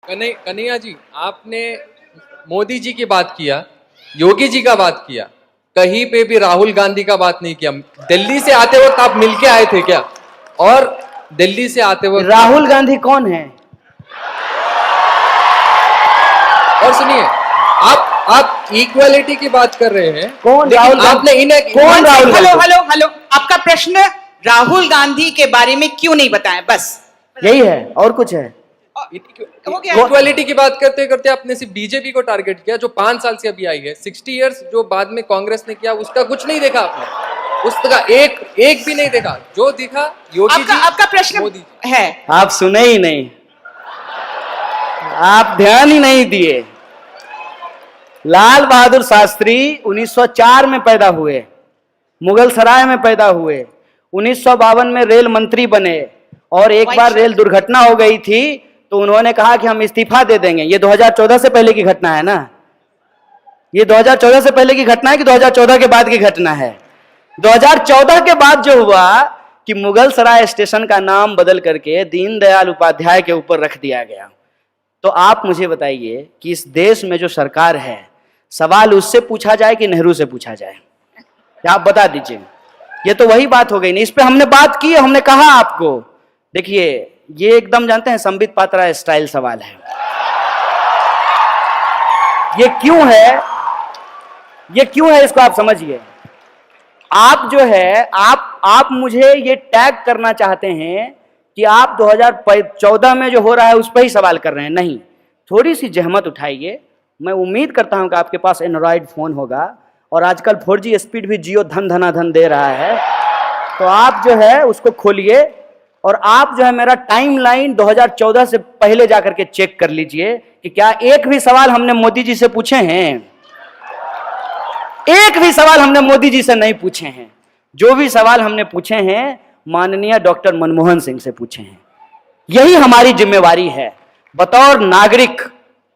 कन्हैया जी, आपने मोदी जी की बात किया, योगी जी का बात किया, कहीं पे भी राहुल गांधी का बात नहीं किया। दिल्ली से आते वक्त आप मिलके आए थे क्या? और दिल्ली से आते वक्त राहुल गांधी कौन है? और सुनिए, आप इक्वालिटी की बात कर रहे हैं, कौन लेकिन राहुल आपने कौन Rahul hello Gandhi? Hello hello, आपका प्रश्न राहुल गांधी के बारे में क्यों नहीं बताया? बस यही है, और कुछ है? हो गया। इक्वालिटी की बात करते करते आपने सिर्फ बीजेपी को टारगेट किया, जो 5 साल से अभी आई है। 60 इयर्स जो बाद में कांग्रेस ने किया, उसका कुछ नहीं देखा आपने, उसका एक भी नहीं देखा। जो दिखा योगी जी, आपका प्रश्न मोदी जी। है, आप सुने ही नहीं, आप ध्यान ही नहीं दिए। लाल बहादुर शास्त्री 1904 में पैदा हुए, मुगल सराय में पैदा हुए, 1952 में रेल मंत्री बने, और एक बार रेल दुर्घटना हो गई थी तो उन्होंने कहा कि हम इस्तीफा दे देंगे। ये 2014 से पहले की घटना है ना? ये 2014 से पहले की घटना है कि 2014 के बाद की घटना है? 2014 के बाद जो हुआ कि मुगल सराय स्टेशन का नाम बदल करके दीनदयाल उपाध्याय के ऊपर रख दिया गया। तो आप मुझे बताइए कि इस देश में जो सरकार है, सवाल उससे पूछा जाए कि नेहरू से पूछा जाए? क्या आप बता दीजिए। ये तो वही बात हो गई ना, इस पे हमने बात की, हमने कहा आपको। देखिए, ये एकदम जानते हैं संबित पात्रा स्टाइल सवाल है। ये क्यों है, ये क्यों है, इसको आप समझिए। आप जो है, आप मुझे ये टैग करना चाहते हैं कि आप 2014 में जो हो रहा है उस पर ही सवाल कर रहे हैं। नहीं, थोड़ी सी जहमत उठाइए। मैं उम्मीद करता हूं कि आपके पास एंड्रॉयड फोन होगा, और आजकल 4G स्पीड भी जियो धन धनाधन दे रहा है, तो आप जो है उसको खोलिए, और आप जो है मेरा टाइमलाइन 2014 से पहले जाकर के चेक कर लीजिए कि क्या एक भी सवाल हमने मोदी जी से पूछे हैं? एक भी सवाल हमने मोदी जी से नहीं पूछे हैं। जो भी सवाल हमने पूछे हैं माननीय डॉक्टर मनमोहन सिंह से पूछे हैं। यही हमारी जिम्मेवारी है बतौर नागरिक,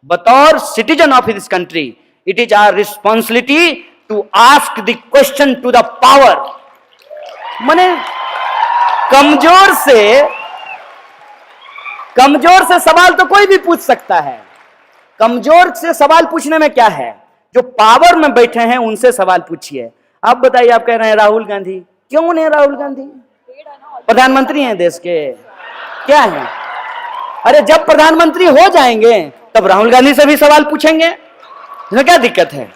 बतौर citizen of this country. It is our responsibility to ask the question to the power. माने कमजोर से सवाल तो कोई भी पूछ सकता है। कमजोर से सवाल पूछने में क्या है? जो पावर में बैठे हैं उनसे सवाल पूछिए। आप बताइए, आप कह रहे हैं राहुल गांधी, क्यों नहीं? राहुल गांधी प्रधानमंत्री हैं देश के, क्या है? अरे जब प्रधानमंत्री हो जाएंगे तब राहुल गांधी से भी सवाल पूछेंगे, इसमें क्या दिक्कत है?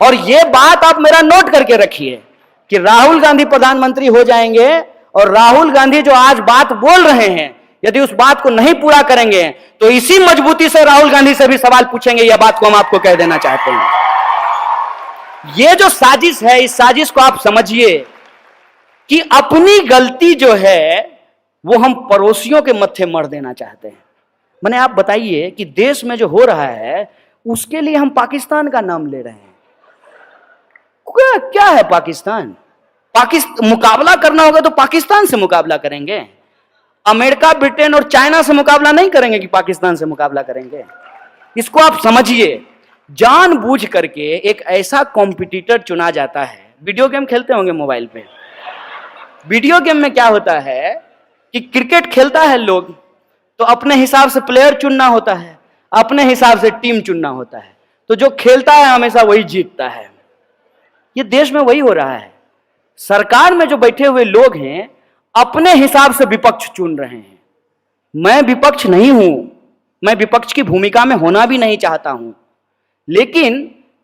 और ये बात आप मेरा नोट करके रखिए कि राहुल गांधी प्रधानमंत्री हो जाएंगे, और राहुल गांधी जो आज बात बोल रहे हैं, यदि उस बात को नहीं पूरा करेंगे तो इसी मजबूती से राहुल गांधी से भी सवाल पूछेंगे। यह बात को हम आपको कह देना चाहते हैं। यह जो साजिश है, इस साजिश को आप समझिए कि अपनी गलती जो है वो हम पड़ोसियों के मत्थे मर देना चाहते हैं। मैंने आप बताइए कि देश में जो हो रहा है उसके लिए हम पाकिस्तान का नाम ले रहे हैं। क्या है पाकिस्तान? मुकाबला करना होगा तो पाकिस्तान से मुकाबला करेंगे। अमेरिका, ब्रिटेन और चाइना से मुकाबला नहीं करेंगे कि पाकिस्तान से मुकाबला करेंगे। इसको आप समझिए। जानबूझ करके एक ऐसा कॉम्पिटिटर चुना जाता है। वीडियो गेम खेलते होंगे मोबाइल पे। वीडियो गेम में क्या होता है कि क्रिकेट खेलता है लोग तो अपने हिसाब से प्लेयर चुनना होता है, अपने हिसाब से टीम चुनना होता है, तो जो खेलता है हमेशा वही जीतता है। ये देश में वही हो रहा है। सरकार में जो बैठे हुए लोग हैं अपने हिसाब से विपक्ष चुन रहे हैं। मैं विपक्ष नहीं हूं, मैं विपक्ष की भूमिका में होना भी नहीं चाहता हूं, लेकिन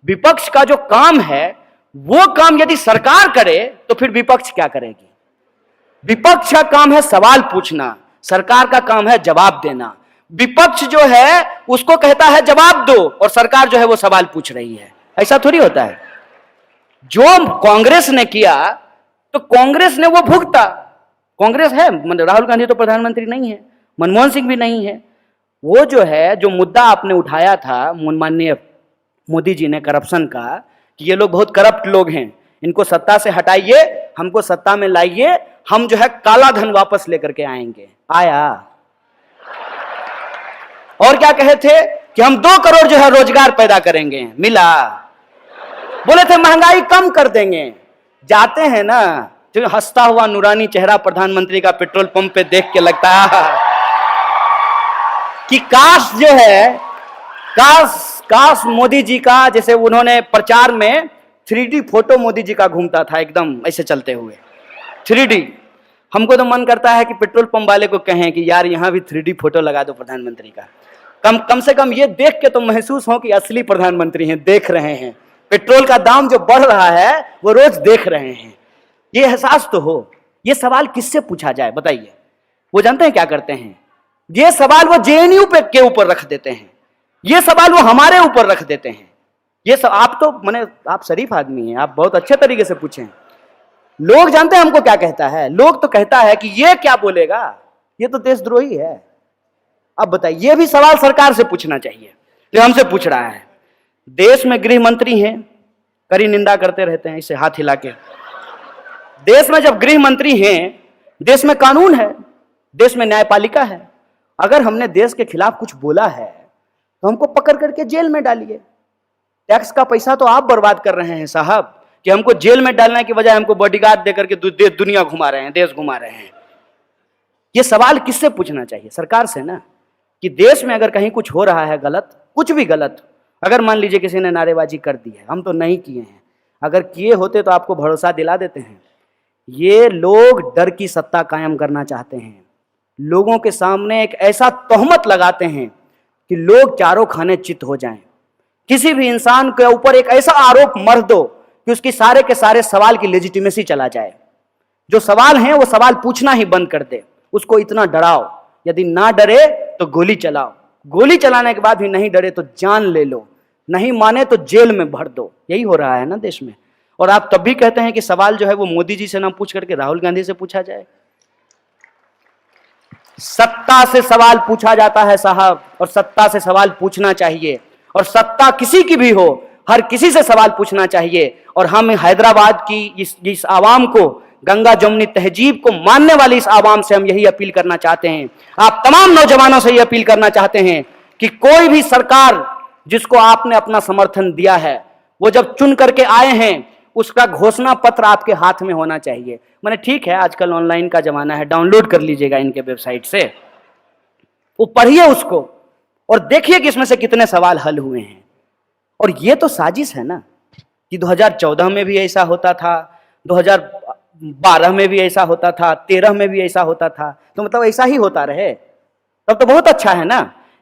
विपक्ष का जो काम है वो काम यदि सरकार करे तो फिर विपक्ष क्या करेगी? विपक्ष का काम है सवाल पूछना, सरकार का काम है जवाब देना। विपक्ष जो है उसको कहता है जवाब दो, और सरकार जो है वो सवाल पूछ रही है। ऐसा थोड़ी होता है। जो कांग्रेस ने किया तो कांग्रेस ने वो भुगता। कांग्रेस है, मतलब राहुल गांधी तो प्रधानमंत्री नहीं है, मनमोहन सिंह भी नहीं है। वो जो है, जो मुद्दा आपने उठाया था माननीय मोदी जी ने करप्शन का, कि ये लोग बहुत करप्ट लोग हैं, इनको सत्ता से हटाइए, हमको सत्ता में लाइए, हम जो है काला धन वापस लेकर के आएंगे। आया। और क्या कहे थे कि हम 2 करोड़ जो है रोजगार पैदा करेंगे, मिला। बोले थे महंगाई कम कर देंगे। जाते हैं ना जो हंसता हुआ नूरानी चेहरा प्रधानमंत्री का पेट्रोल पंप पे देख के लगता है कि काश जो है, काश मोदी जी का, जैसे उन्होंने प्रचार में 3D फोटो मोदी जी का घूमता था एकदम ऐसे चलते हुए 3D। हमको तो मन करता है कि पेट्रोल पंप वाले को कहें कि यार यहां भी 3D फोटो लगा दो प्रधानमंत्री का। कम से कम ये देख के तो महसूस हो कि असली प्रधानमंत्री हैं, देख रहे हैं। पेट्रोल का दाम जो बढ़ रहा है वो रोज देख रहे हैं, ये एहसास तो हो। ये सवाल किससे पूछा जाए बताइए? वो जानते हैं क्या करते हैं? ये सवाल वो जेएनयू पे के ऊपर रख देते हैं, ये सवाल वो हमारे ऊपर रख देते हैं। ये सब आप तो माने आप शरीफ आदमी हैं, आप बहुत अच्छे तरीके से पूछे। लोग जानते हैं हमको क्या कहता है? लोग तो कहता है कि ये क्या बोलेगा, ये तो देशद्रोही है। अब बताइए, ये भी सवाल सरकार से पूछना चाहिए जो हमसे पूछ रहा है। देश में गृह मंत्री हैं, कड़ी निंदा करते रहते हैं इसे हाथ हिला के। देश में जब गृह मंत्री हैं, देश में कानून है, देश में न्यायपालिका है। अगर हमने देश के खिलाफ कुछ बोला है तो हमको पकड़ करके जेल में डालिए। टैक्स का पैसा तो आप बर्बाद कर रहे हैं साहब, कि हमको जेल में डालने की बजाय हमको बॉडीगार्ड देकर के दुनिया घुमा रहे हैं, देश घुमा रहे हैं। ये सवाल किससे पूछना चाहिए? सरकार से ना, कि देश में अगर कहीं कुछ हो रहा है गलत, कुछ भी गलत, अगर मान लीजिए किसी ने नारेबाजी कर दी है, हम तो नहीं किए हैं, अगर किए होते तो आपको भरोसा दिला देते हैं। ये लोग डर की सत्ता कायम करना चाहते हैं, लोगों के सामने एक ऐसा तोहमत लगाते हैं कि लोग चारों खाने चित हो जाएं। किसी भी इंसान के ऊपर एक ऐसा आरोप मर दो कि उसकी सारे के सारे सवाल की लेजिटिमेसी चला जाए। जो सवाल हैं वो सवाल पूछना ही बंद कर दे, उसको इतना डराओ, यदि ना डरे तो गोली चलाओ, गोली चलाने के बाद भी नहीं डरे तो जान ले लो, नहीं माने तो जेल में भर दो। यही हो रहा है ना देश में। और आप तब भी कहते हैं कि सवाल जो है वो मोदी जी से ना पूछ करके राहुल गांधी से पूछा जाए। सत्ता से सवाल पूछा जाता है साहब, और सत्ता से सवाल पूछना चाहिए, और सत्ता किसी की भी हो, हर किसी से सवाल पूछना चाहिए। और हम हैदराबाद की इस आवाम को, गंगा जमुनी तहजीब को मानने वाली इस आवाम से हम यही अपील करना चाहते हैं। आप तमाम नौजवानों से यह अपील करना चाहते हैं कि कोई भी सरकार जिसको आपने अपना समर्थन दिया है, वो जब चुन करके आए हैं, उसका घोषणा पत्र आपके हाथ में होना चाहिए। माने ठीक है, आजकल ऑनलाइन का जमाना है, डाउनलोड कर लीजिएगा इनके वेबसाइट से, वो पढ़िए उसको और देखिए कि इसमें से कितने सवाल हल हुए हैं। और ये तो साजिश है ना, कि 2014 में भी ऐसा होता था, 2012 में भी ऐसा होता था, 13 में भी ऐसा होता था, तो मतलब ऐसा ही होता रहे तब तो बहुत अच्छा है ना।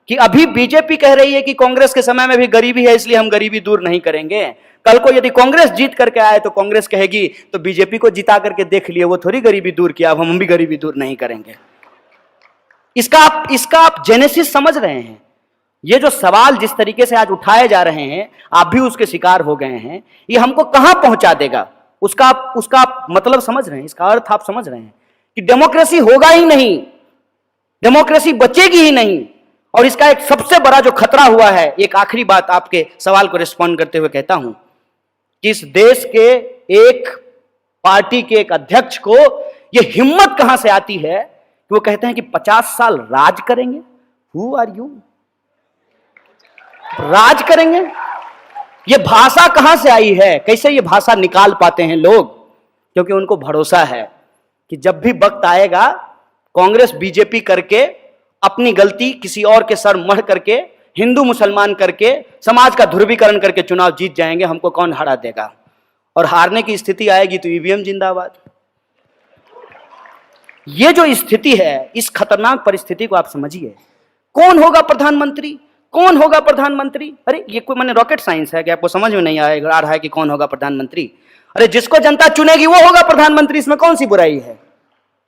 कि अभी बीजेपी कह रही है कि कांग्रेस के समय में भी गरीबी है इसलिए हम गरीबी दूर नहीं करेंगे। कल को यदि कांग्रेस जीत करके आए तो कांग्रेस कहेगी तो बीजेपी को जिता करके देख लिए, वो थोड़ी गरीबी दूर किया, अब हम भी गरीबी दूर नहीं करेंगे। इसका आप जेनेसिस समझ रहे हैं? ये जो सवाल जिस तरीके से आज उठाए जा रहे हैं, आप भी उसके शिकार हो गए हैं, ये हमको कहां पहुंचा देगा उसका आप मतलब समझ रहे हैं? इसका अर्थ आप समझ रहे हैं कि डेमोक्रेसी होगा ही नहीं, डेमोक्रेसी बचेगी ही नहीं। और इसका एक सबसे बड़ा जो खतरा हुआ है, एक आखिरी बात आपके सवाल को रिस्पॉन्ड करते हुए कहता हूं कि इस देश के एक पार्टी के एक अध्यक्ष को यह हिम्मत कहां से आती है कि वो कहते हैं कि 50 साल राज करेंगे। Who are you? राज करेंगे? ये भाषा कहां से आई है? कैसे ये भाषा निकाल पाते हैं लोग? क्योंकि उनको भरोसा है कि जब भी वक्त आएगा, कांग्रेस बीजेपी करके, अपनी गलती किसी और के सर मढ़ करके, हिंदू मुसलमान करके, समाज का ध्रुवीकरण करके चुनाव जीत जाएंगे, हमको कौन हरा देगा? और हारने की स्थिति आएगी तो ईवीएम जिंदाबाद। ये जो स्थिति है, इस खतरनाक परिस्थिति को आप समझिए। कौन होगा प्रधानमंत्री? कौन होगा प्रधानमंत्री? अरे ये कोई माने रॉकेट साइंस है कि आपको समझ में नहीं आ रहा है कि कौन होगा प्रधानमंत्री? अरे जिसको जनता चुनेगी वो होगा प्रधानमंत्री, इसमें कौन सी बुराई है?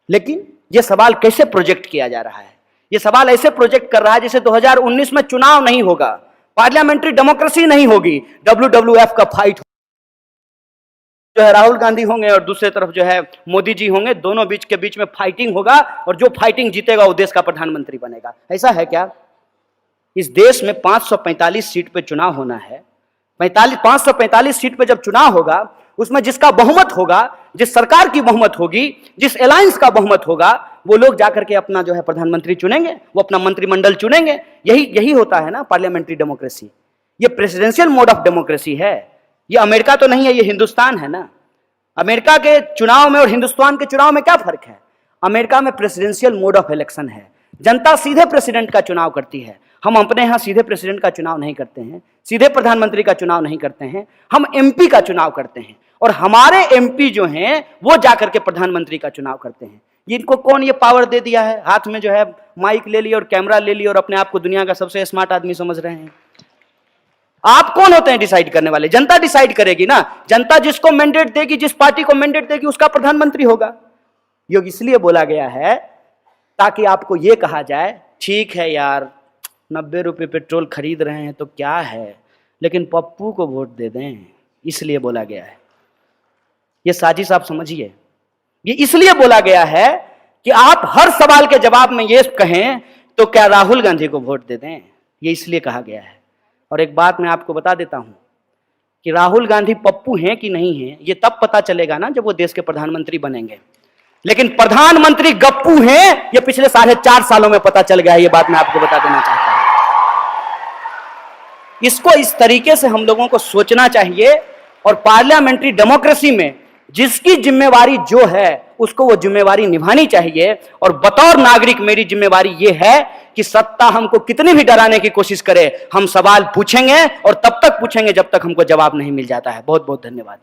लेकिन ये सवाल कैसे प्रोजेक्ट किया जा रहा है? ये सवाल ऐसे प्रोजेक्ट कर रहा है जैसे 2019 में चुनाव नहीं होगा, पार्लियामेंट्री डेमोक्रेसी नहीं होगी, WWF का फाइट जो है राहुल गांधी होंगे और दूसरी तरफ जो है मोदी जी होंगे, दोनों के बीच में फाइटिंग होगा और जो फाइटिंग जीतेगा वो देश का प्रधानमंत्री बनेगा। ऐसा है क्या? इस देश में 545 सीट पे चुनाव होना है। 545 सीट पे जब चुनाव होगा, उसमें जिसका बहुमत होगा, जिस सरकार की बहुमत होगी, जिस अलायंस का बहुमत होगा, वो लोग जाकर के अपना जो है प्रधानमंत्री चुनेंगे, वो अपना मंत्रिमंडल चुनेंगे। यही होता है ना पार्लियामेंट्री डेमोक्रेसी। ये प्रेसिडेंशियल मोड ऑफ डेमोक्रेसी है। ये अमेरिका तो नहीं है, ये हिंदुस्तान है ना। अमेरिका के चुनाव में और हिंदुस्तान के चुनाव में क्या फर्क है? अमेरिका में प्रेसिडेंशियल मोड ऑफ इलेक्शन है, जनता सीधे प्रेसिडेंट का चुनाव करती है। हम अपने यहां सीधे प्रेसिडेंट का चुनाव नहीं करते हैं, सीधे प्रधानमंत्री का चुनाव नहीं करते हैं, हम एमपी का चुनाव करते हैं। और हमारे एमपी जो हैं वो जाकर के प्रधानमंत्री का चुनाव करते हैं। इनको कौन ये पावर दे दिया है? हाथ में जो है माइक ले लिया और कैमरा ले लिया और अपने आप को दुनिया का सबसे स्मार्ट आदमी समझ रहे हैं। आप कौन होते हैं डिसाइड करने वाले? जनता डिसाइड करेगी ना। जनता जिसको मैंडेट देगी, जिस पार्टी को मैंडेट देगी, उसका प्रधानमंत्री होगा। योग इसलिए बोला गया है ताकि आपको यह कहा जाए ठीक है यार, 90 रुपए पेट्रोल खरीद रहे हैं तो क्या है, लेकिन पप्पू को वोट दे दें। इसलिए बोला गया है। यह साजिश आप समझिए। ये इसलिए बोला गया है कि आप हर सवाल के जवाब में ये कहें तो क्या राहुल गांधी को वोट दे दें। ये इसलिए कहा गया है। और एक बात मैं आपको बता देता हूं कि राहुल गांधी पप्पू हैं कि नहीं हैं, ये तब पता चलेगा ना जब वो देश के प्रधानमंत्री बनेंगे। लेकिन प्रधानमंत्री गप्पू हैं, ये पिछले 4.5 सालों में पता चल गया है। ये बात मैं आपको बता देना चाहता हूं। इसको इस तरीके से हम लोगों को सोचना चाहिए। और पार्लियामेंट्री डेमोक्रेसी में जिसकी जिम्मेवारी जो है उसको वो जिम्मेवारी निभानी चाहिए। और बतौर नागरिक मेरी जिम्मेवारी ये है कि सत्ता हमको कितनी भी डराने की कोशिश करे, हम सवाल पूछेंगे और तब तक पूछेंगे जब तक हमको जवाब नहीं मिल जाता है। बहुत बहुत धन्यवाद।